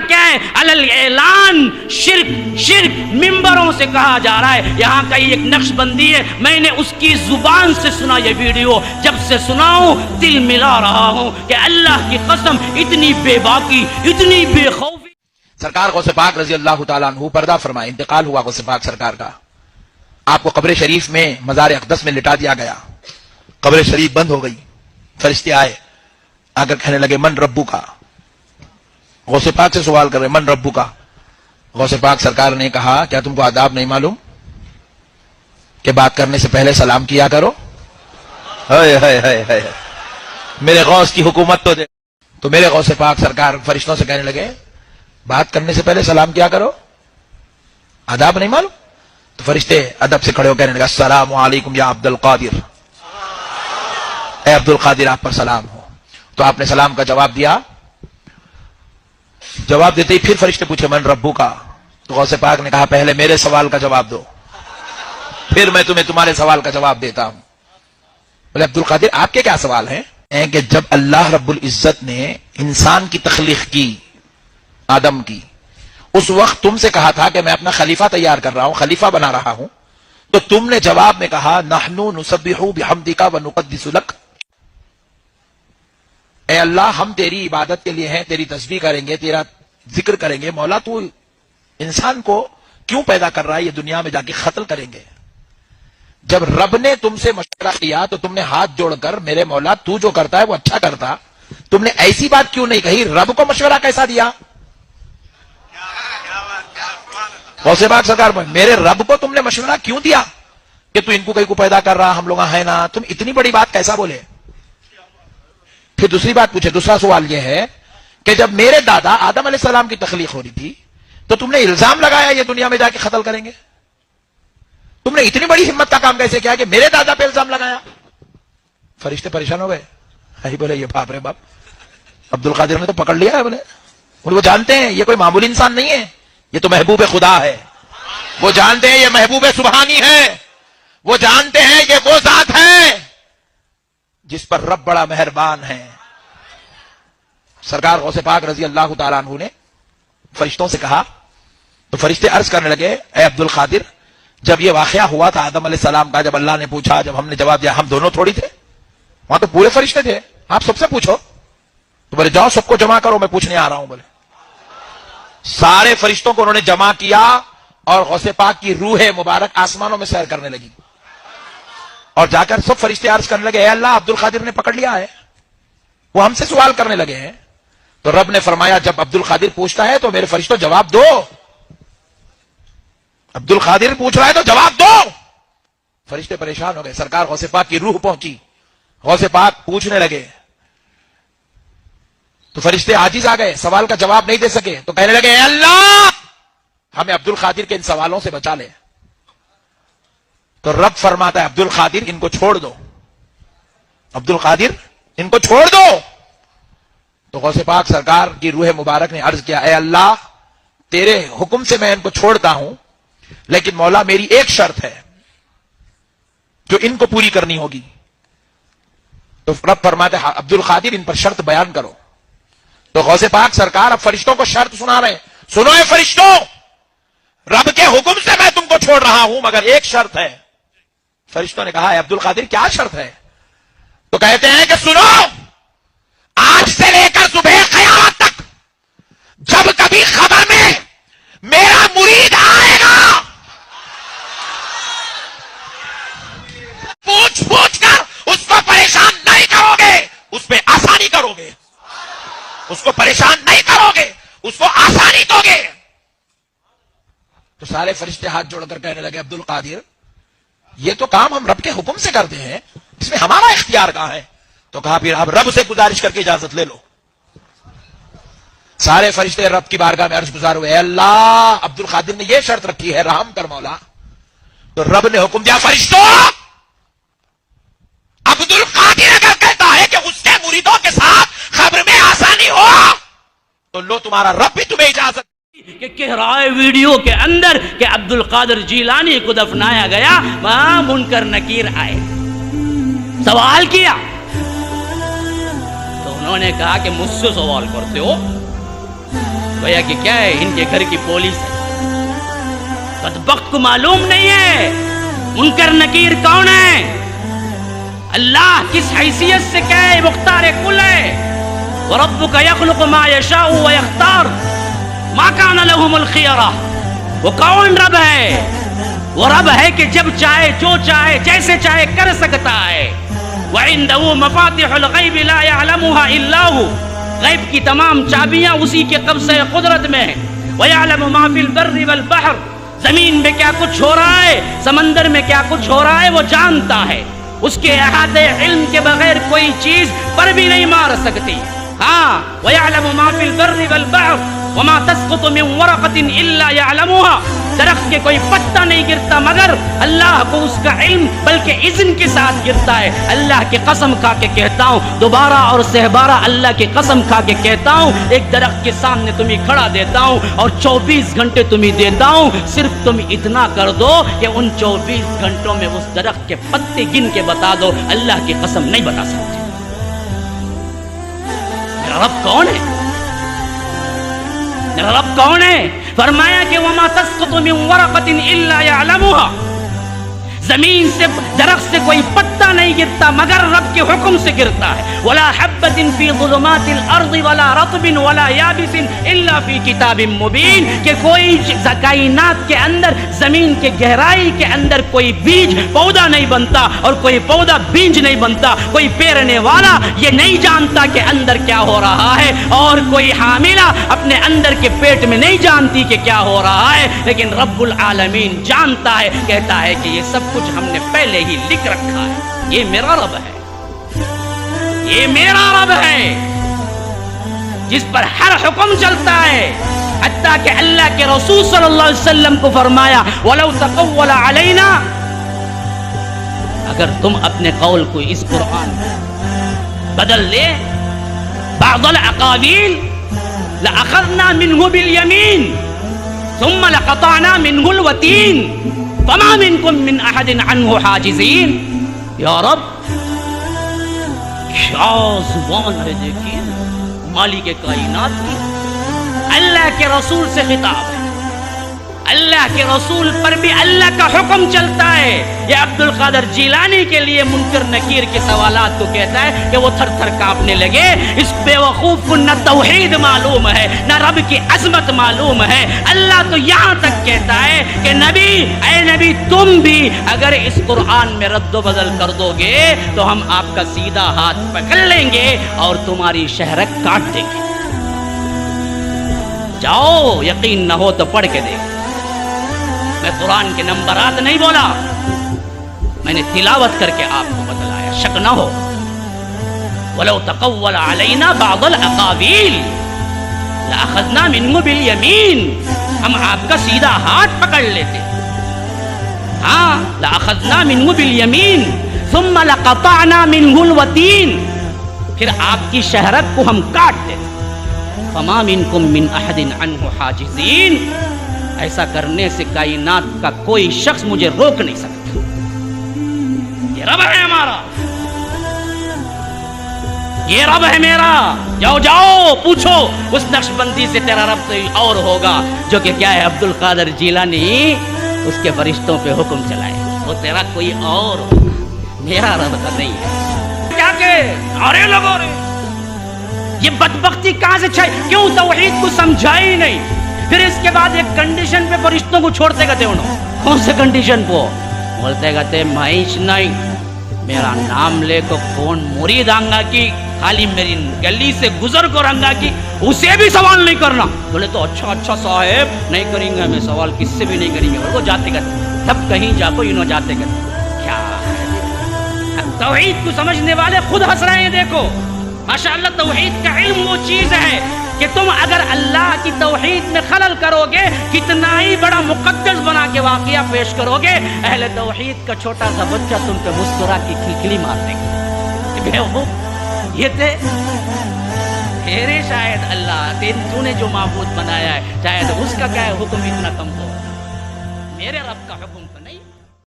کیا ہے؟ علل اعلان، شرک ممبروں سے کہا جا رہا ہے. یہاں کا ایک نقش بندی ہے، میں نے اس کی زبان سے سنا یہ ویڈیو، جب سے سناؤں دل ملا رہا ہوں کہ اللہ کی قسم اتنی بے باکی، اتنی بے خوفی. سرکار غوث پاک رضی اللہ تعالیٰ عنہ پردہ فرمائے، انتقال ہوا غوث پاک سرکار کا. آپ کو قبر شریف میں مزار اقدس میں لٹا دیا گیا. قبر شریف بند ہو گئی. فرشتے آئے، آ کر کہنے لگے من ربو کا. غوث پاک سے سوال کر رہے من ربو کا. غوث پاک سرکار نے کہا کیا تم کو آداب نہیں معلوم کہ بات کرنے سے پہلے سلام کیا کرو؟ ہائے ہائے ہائے ہائے، میرے غوث کی حکومت تو دے. تو میرے غوث پاک سرکار فرشتوں سے کہنے لگے بات کرنے سے پہلے سلام کیا کرو، آداب نہیں معلوم؟ تو فرشتے ادب سے کھڑے ہو کہنے لگا السلام علیکم یا عبد القادر، اے عبد القادر آپ پر سلام ہو. تو آپ نے سلام کا جواب دیا. جواب دیتے ہی پھر فرشتے پوچھے من ربو کا. تو غوث پاک نے کہا پہلے میرے سوال کا جواب دو، پھر میں تمہیں تمہارے سوال کا جواب دیتا ہوں. بولے عبد القادر آپ کے کیا سوال ہیں؟ کہ جب اللہ رب العزت نے انسان کی تخلیق کی، آدم کی، اس وقت تم سے کہا تھا کہ میں اپنا خلیفہ تیار کر رہا ہوں، خلیفہ بنا رہا ہوں، تو تم نے جواب میں کہا نحنو نسبح بحمدک ونقدس لک. اے اللہ ہم تیری عبادت کے لیے ہیں، تیری تسبیح کریں گے، تیرا ذکر کریں گے. مولا تو انسان کو کیوں پیدا کر رہا ہے؟ یہ دنیا میں جا کے قتل کریں گے. جب رب نے تم سے مشورہ کیا تو تم نے ہاتھ جوڑ کر میرے مولا تو جو کرتا ہے وہ اچھا کرتا، تم نے ایسی بات کیوں نہیں کہی؟ رب کو مشورہ کیسا دیا؟ غوث پاک سرکار میرے رب کو تم نے مشورہ کیوں دیا کہ تو ان کو کہیں کو پیدا کر رہا، ہم لوگ ہیں نا، تم اتنی بڑی بات کیسا بولے؟ پھر دوسری بات پوچھے. دوسرا سوال یہ ہے کہ جب میرے دادا آدم علیہ السلام کی تخلیق ہو رہی تھی تو تم نے الزام لگایا یہ دنیا میں جا کے قتل کریں گے. تم نے اتنی بڑی ہمت کا کام کیسے کیا کہ میرے دادا پہ الزام لگایا؟ فرشتے پریشان ہو گئے. بولے یہ باپ رے باپ، عبد القادر نے تو پکڑ لیا ہے. بولے وہ جانتے ہیں یہ کوئی معمولی انسان نہیں ہے، یہ تو محبوب خدا ہے. وہ جانتے ہیں یہ محبوب سبحانی ہے. وہ جانتے ہیں یہ وہ ذات ہے جس پر رب بڑا مہربان ہے. سرکار غوث پاک رضی اللہ تعالیٰ عنہ نے فرشتوں سے کہا تو فرشتے عرض کرنے لگے اے عبد القادر جب یہ واقعہ ہوا تھا آدم علیہ السلام کا، جب اللہ نے پوچھا، جب ہم نے جواب دیا، ہم دونوں تھوڑی تھے، وہاں تو پورے فرشتے تھے، آپ سب سے پوچھو. تو بولے جاؤ سب کو جمع کرو، میں پوچھنے آ رہا ہوں. بولے سارے فرشتوں کو انہوں نے جمع کیا اور غوث پاک کی روح مبارک آسمانوں میں سیر کرنے لگی. اور جا کر سب فرشتے عرض کرنے لگے اے اللہ عبد القادر نے پکڑ لیا ہے، وہ ہم سے سوال کرنے لگے ہیں. تو رب نے فرمایا جب عبد القادر پوچھتا ہے تو میرے فرشتوں جواب دو. عبد القادر پوچھ رہا ہے تو جواب دو. فرشتے پریشان ہو گئے. سرکار غوث پاک کی روح پہنچی، غوث پاک پوچھنے لگے تو فرشتے عاجز آ گئے، سوال کا جواب نہیں دے سکے. تو کہنے لگے اے اللہ ہمیں عبد القادر کے ان سوالوں سے بچا لے. تو رب فرماتا ہے عبد القادر ان کو چھوڑ دو، عبد القادر ان کو چھوڑ دو. تو غوث پاک سرکار کی روح مبارک نے عرض کیا اے اللہ تیرے حکم سے میں ان کو چھوڑتا ہوں، لیکن مولا میری ایک شرط ہے جو ان کو پوری کرنی ہوگی. تو رب فرماتے ہیں عبد القادر ان پر شرط بیان کرو. تو غوث پاک سرکار اب فرشتوں کو شرط سنا رہے ہیں. سنو اے فرشتوں، رب کے حکم سے میں تم کو چھوڑ رہا ہوں مگر ایک شرط ہے. فرشتوں نے کہا اے عبد القادر کیا شرط ہے؟ تو کہتے ہیں کہ سنو، آج سے لے کر صبح قیامت تک جب کبھی خبر میں میرا مرید آئے گا پوچھ پوچھ کر اس کو پریشان نہیں کرو گے، اس پہ آسانی کرو گے. اس کو پریشان نہیں کرو گے، اس کو آسانی دو گے. تو سارے فرشتے ہاتھ جوڑ کر کہنے لگے عبد القادر یہ تو کام ہم رب کے حکم سے کرتے ہیں، اس میں ہمارا اختیار کہاں ہے؟ تو کہا پھر آپ رب سے گزارش کر کے اجازت لے لو. سارے فرشتے رب کی بارگاہ میں عرض گزار ہوئے اے اللہ عبد القادر نے یہ شرط رکھی ہے، رحم کر مولا. تو رب نے حکم دیا فرشتوں عبد القادر اگر کہتا ہے کہ اس کے مریدوں کے ساتھ خبر میں آسانی ہو تو لو تمہارا رب بھی تمہیں اجازت کہ کہہ رہا ہے ویڈیو کے اندر کہ عبد القادر جیلانی کو دفنایا گیا، وہاں منکر نکیر آئے، سوال کیا تو انہوں نے کہا کہ مجھ سے سوال کرتے ہو، گویا کہ کیا ہے، ان کے گھر کی پولیس ہے. بدبخت کو معلوم نہیں ہے منکر نکیر کون ہے، اللہ کس حیثیت سے کیا ہے، مختار کل ہے. وَرَبُّكَ يَخْلُقُ مَا يَشَاءُ وَيَخْتَارُ مَا كَانَ لَهُمُ الْخِيَرَةُ. وہ کون رب ہے؟ وہ رب ہے کہ جب چاہے جو چاہے جیسے چاہے کر سکتا ہے. وَعِندَهُ مَفَاتِحُ الْغَيْبِ لَا يَعْلَمُهَا إِلَّا هُوَ. غیب کی تمام چابیاں اسی کے قبضہ قدرت میں ہیں. وَيَعْلَمُ مَا فِي الْبَرِّ وَالْبَحْرِ. زمین میں کیا کچھ ہو رہا ہے، سمندر میں کیا کچھ ہو رہا ہے، وہ جانتا ہے. اس کے احاطے علم کے بغیر کوئی چیز پر بھی نہیں مار سکتی. ہاں وَيَعْلَمُ مَا فِي الْبَرِّ وَالْبَحْرِ وَمَا تَسْقُطُ مِنْ وَرَقَةٍ إِلَّا يَعْلَمُهَا. درخت کے کوئی پتا نہیں گرتا مگر اللہ کو اس کا علم بلکہ اذن کے ساتھ گرتا ہے. اللہ کی قسم کھا کے کہتا ہوں، دوبارہ اور سہبارہ اللہ کی قسم کھا کے کہتا ہوں، ایک درخت کے سامنے تمہیں کھڑا دیتا ہوں اور 24 گھنٹے تمہیں دیتا ہوں. صرف تم اتنا کر دو کہ ان 24 گھنٹوں میں اس درخت کے پتے گن کے بتا دو. اللہ کی قسم نہیں بتا سکتے. میرا رب کون ہے؟ میرا رب کون ہے؟ فرمایا کہ وَمَا تَسْقُطُ مِنْ وَرَقَةٍ إِلَّا يَعْلَمُهَا. زمین سے درخت سے کوئی پتا نہیں گرتا مگر رب کے حکم سے گرتا ہے. وَلَا حَبَّةٍ فِي ظُلُمَاتِ الْأَرْضِ وَلَا رَطْبٍ وَلَا يَابِسٍ إِلَّا فِي كِتَابٍ مُبِينٍ. کہ کوئی کائنات کے اندر، زمین کے گہرائی کے اندر کوئی بیج پودا نہیں بنتا اور کوئی پودا بیج نہیں بنتا. کوئی پیرنے والا یہ نہیں جانتا کہ اندر کیا ہو رہا ہے، اور کوئی حاملہ اپنے اندر کے پیٹ میں نہیں جانتی کہ کیا ہو رہا ہے، لیکن رب العالمین جانتا ہے. کہتا ہے کہ یہ سب کچھ ہم نے پہلے ہی لکھ رکھا ہے. یہ میرا رب ہے، یہ میرا رب ہے جس پر ہر حکم چلتا ہے. حتیٰ کہ اللہ کے رسول صلی اللہ علیہ وسلم کو فرمایا وَلَوْ تَقَوَّلَ عَلَيْنَا. اگر تم اپنے قول کو اس قرآن بدل لے بعض العقاویل لَأَخَذْنَا مِنْهُ بِالْيَمِينِ ثُمَّ لَقَطَعْنَا مِنْهُ الْوَتِينَ فَمَا مِنْكُمْ مِنْ أَحَدٍ عَنْهُ حَاجِزِينَ. یا رب کیا زبان ہے، دیکھیے مالک کائنات کی. اللہ کے رسول سے خطاب ہے، اللہ کے رسول پر بھی اللہ کا حکم چلتا ہے. یہ عبد القادر جیلانی کے لیے منکر نکیر کے سوالات کو کہتا ہے کہ وہ تھر تھر کانپنے لگے. اس بے وقوف کو نہ توحید معلوم ہے نہ رب کی عظمت معلوم ہے. اللہ تو یہاں تک کہتا ہے کہ نبی، اے نبی تم بھی اگر اس قرآن میں رد و بدل کر دو گے تو ہم آپ کا سیدھا ہاتھ پکڑ لیں گے اور تمہاری شہرک کاٹ دیں گے. جاؤ، یقین نہ ہو تو پڑھ کے دیکھ. میں قرآن کے نمبرات نہیں بولا، میں نے تلاوت کر کے آپ کو بتلایا، شک نہ ہو. وَلَوْ تَقَوَّلَ عَلَيْنَا بَعْضَ الْأَقَاوِيلِ لَأَخَذْنَا مِنْهُ بِالْيَمِينِ. ہم آپ کا سیدھا ہاتھ پکڑ لیتے. ہاں لَأَخَذْنَا مِنْهُ بِالْيَمِينِ ثُمَّ لَقَطَعْنَا مِنْهُ الْوَتِينَ. پھر آپ کی شہرک کو ہم کاٹ دیتے. فَمَا مِنْكُمْ مِنْ أَحَدٍ عَنْهُ حَاجِزِينَ. ایسا کرنے سے کائنات کا کوئی شخص مجھے روک نہیں سکتا. یہ رب ہے ہمارا، یہ رب ہے میرا. جاؤ جاؤ پوچھو اس نقش بندی سے، تیرا رب تو اور ہوگا جو کہ کیا ہے عبد القادر جیلانی اس کے فرشتوں پہ حکم چلائے. وہ تیرا کوئی اور ہوگا، میرا رب تو نہیں ہے. کیا کہ ارے لگو رے، یہ بدبختی کہاں سے چھائی؟ کیوں توحید کو سمجھائی نہیں؟ پھر اس کے بعد ایک کنڈیشن پہ فرشتوں کو چھوڑتے گتے انہوں. کون سے کنڈیشن پہ؟ بولتے گتے مہیش نہیں، میرا نام لے کو کون مرید آنگا کی، خالی میری گلی سے گزر کو رنگا کی، اسے بھی سوال نہیں کرنا. بولے تو اچھا اچھا صاحب نہیں کریں گے ہمیں سوال، کس سے بھی نہیں کریں گے. اور وہ جاتے گتے تب کہیں جا کو انہوں جاتے گتے. کیا ہے توحید کو سمجھنے والے خود ہنس رہے ہیں. دیکھو ماشاءاللہ توحید کا علم وہ چیز ہے کہ تم اگر اللہ کی توحید میں خلل کرو گے، کتنا ہی بڑا مقدس بنا کے واقعہ پیش کرو گے، اہل توحید کا چھوٹا سا بچہ تم پہ مسکرا کی کھلکھلی مار دے گا. یہ تھے تیرے شاید اللہ تو نے جو معبود بنایا ہے، شاید اس کا کیا ہے حکم اتنا کم ہو، میرے رب کا حکم